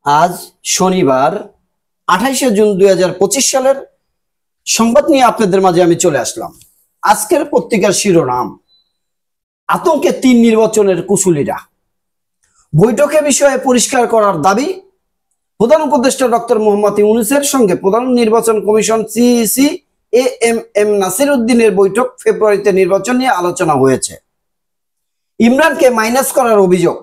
আজ শনিবার 28শে জুন 2025 সালের সংবাদ নিয়ে আপনাদের মাঝে আমি চলে আসলাম। আজকের পত্রিকার শিরোনাম, আতঙ্কে 3 নির্বাচনের কুশলীরা। বৈঠকে বিষয়ে পরিষ্কার করার দাবি। প্রধান উপদেষ্টা ডক্টর মোহাম্মদ ইউনূসের সঙ্গে প্রধান নির্বাচন কমিশন সিইসি এএমএম নাসির উদ্দিনের বৈঠক। ফেব্রুয়ারিতে নির্বাচন নিয়ে আলোচনা হয়েছে। ইমরানকে মাইনাস করার অভিযোগ।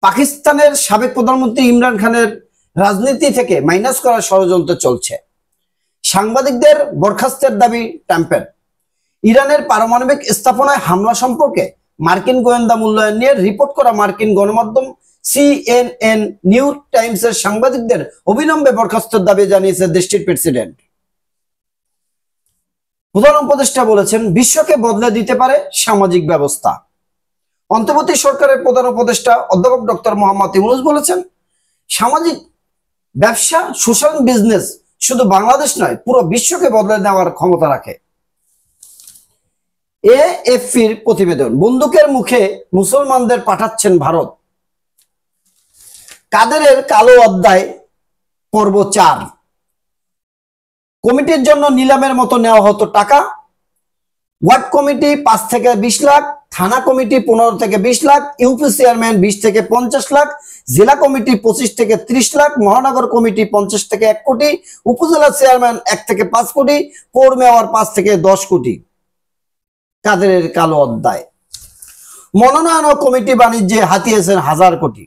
পাকিস্তানের সাবেক প্রধানমন্ত্রী ইমরান খানের রাজনীতি থেকে মাইনাস করার ষড়যন্ত্র চলছে। সাংবাদিকদের বরখাস্তের দাবি ট্রাম্পের। ইরানের পারমাণবিক স্থাপনায় হামলা সম্পর্কে মার্কিন গোয়েন্দা মূল্যায়ন নিয়ে রিপোর্ট করা মার্কিন গণমাধ্যম সিএনএন নিউ টাইমসের সাংবাদিকদের অবিলম্বে বরখাস্তের দাবি জানিয়েছে দেশটির প্রেসিডেন্ট। প্রধান উপদেষ্টা বলেছেন, বিশ্বকে বদলে দিতে পারে সামাজিক ব্যবস্থা। অন্তর্বর্তী সরকারের প্রধান উপদেষ্টা অধ্যাপক ডক্টর মোহাম্মদ ইউনূস বলেছেন, সামাজিক ব্যবসা সোশ্যাল বিজনেস শুধু বাংলাদেশ নয়, পুরো বিশ্বকে বদলে দেওয়ার ক্ষমতা রাখে। এএফপির প্রতিবেদন, বন্দুকের মুখে মুসলমানদের পাঠাচ্ছেন ভারত। কাদেরের কালো অধ্যায় পর্ব 4। কমিটির জন্য নিলামের মতো নেওয়া হতো টাকা। ওয়ার্ড কমিটি 5 থেকে 20 লাখ, থানা কমিটি 15 থেকে 20 লাখ, ইউপি চেয়ারম্যান 20 থেকে 50 লাখ, জেলা কমিটি 25 থেকে 30 লাখ, মহানগর কমিটি 50 থেকে 1 কোটি, উপজেলা চেয়ারম্যান 1 থেকে 5 কোটি, পৌর মেয়র 5 থেকে 10 কোটি। কাদেরের কালো অধ্যায়। মনোনয়ন ও কমিটি বাণিজ্যে হাতিয়েছেন 1000 কোটি।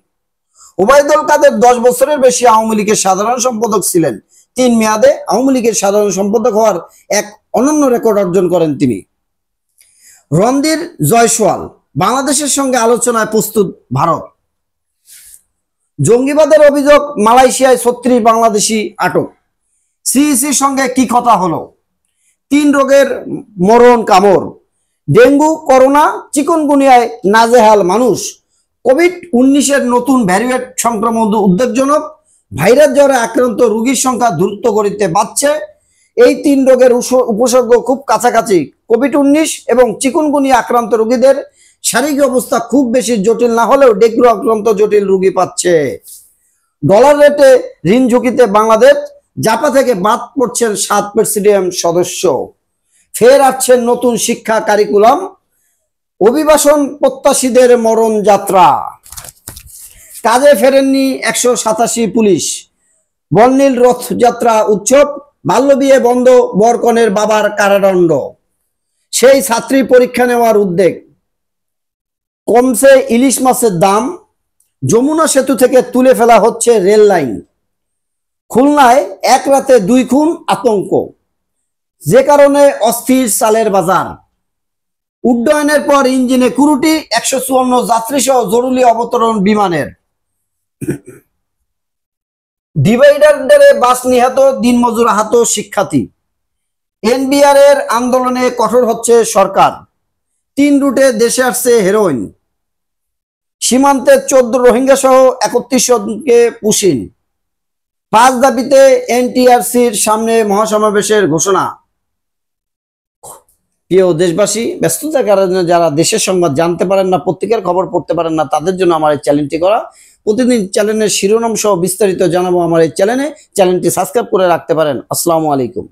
ওবায়দুল কাদের 10 বছরের বেশি আওয়ামী লীগের সাধারণ সম্পাদক ছিলেন। 3 মেয়াদে আওয়ামী লীগের সাধারণ সম্পাদক হওয়ার এক অনন্য রেকর্ড অর্জন করেন তিনি। রণধীর জয়সওয়াল, বাংলাদেশের সঙ্গে আলোচনায় প্রস্তুত ভারত। জঙ্গিবাদের অভিযোগ, মালয়েশিয়ায় 36 বাংলাদেশি আটক। সিইসির সঙ্গে কি কথা হলো? 3 রোগের মরণ কামড়। ডেঙ্গু, করোনা, চিকুনগুনিয়ায় নাজেহাল মানুষ। কোভিড-19 নতুন ভ্যারিয়েন্ট সংক্রমণ উদ্বেগজনক। ভাইরাস জ্বরে আক্রান্ত রোগীর সংখ্যা দ্রুত গতিতে বাড়ছে। এই 3 রোগের উপসর্গ খুব কাছাকাছি। কোভিড-19 এবং চিকুনগুনিয়া আক্রান্ত রোগীদের শারীরিক অবস্থা খুব বেশি জটিল না হলেও ডেঙ্গু আক্রান্ত জটিল রোগী পাচ্ছে। ডলার রেটে ঋণ ঝুঁকিতে বাংলাদেশ। জাপা থেকে বাদ পড়ছেন 7 প্রেসিডিয়াম সদস্য। ফের আসছেন নতুন শিক্ষা কারিকুলাম। অভিবাসন প্রত্যাশীদের মরণ যাত্রা। কাজে ফেরেননি 187 পুলিশ। বর্ণিল রথযাত্রা উৎসব। বাল্যবিয়ে বন্ধ, বরকনের বাবার কারাদণ্ড। সেই ছাত্রী পরীক্ষা নেওয়ার উদ্যোগ। কমছে ইলিশ মাছের দাম। যমুনা সেতু থেকে তুলে ফেলা হচ্ছে রেল লাইন। খুলনায় এক রাতে 2 খুন, আতঙ্ক, যে কারণে অস্থির চালের বাজার। উড্ডয়নের পর ইঞ্জিনে কুরুটি, 154 যাত্রী সহ জরুরি অবতরণ বিমানের। ডিভাইডারে বাস নিহত, দিনমজুর আহত শিক্ষার্থী। এনবিআর এর আন্দোলনে কঠোর হচ্ছে সরকার। 3 রুটে দেশে আসছে হেরোইন। সীমান্তে 14 রোহিঙ্গা সহ 31 জনকে পুশিন। 5 দাবিতে এনটিআরসির সামনে মহাসমাবেশের ঘোষণা। প্রিয় দেশবাসী, ব্যস্ততার কারণে যারা দেশের সংবাদ জানতে পারেন না, পত্রিকার খবর পড়তে পারেন না, তাদের জন্য আমার এই চ্যানেলটি করা। প্রতিদিন চ্যানেলের শিরোনাম সহ বিস্তারিত জানাবো আমার এই চ্যানেলটি সাবস্ক্রাইব করে রাখতে পারেন। আসসালামু আলাইকুম।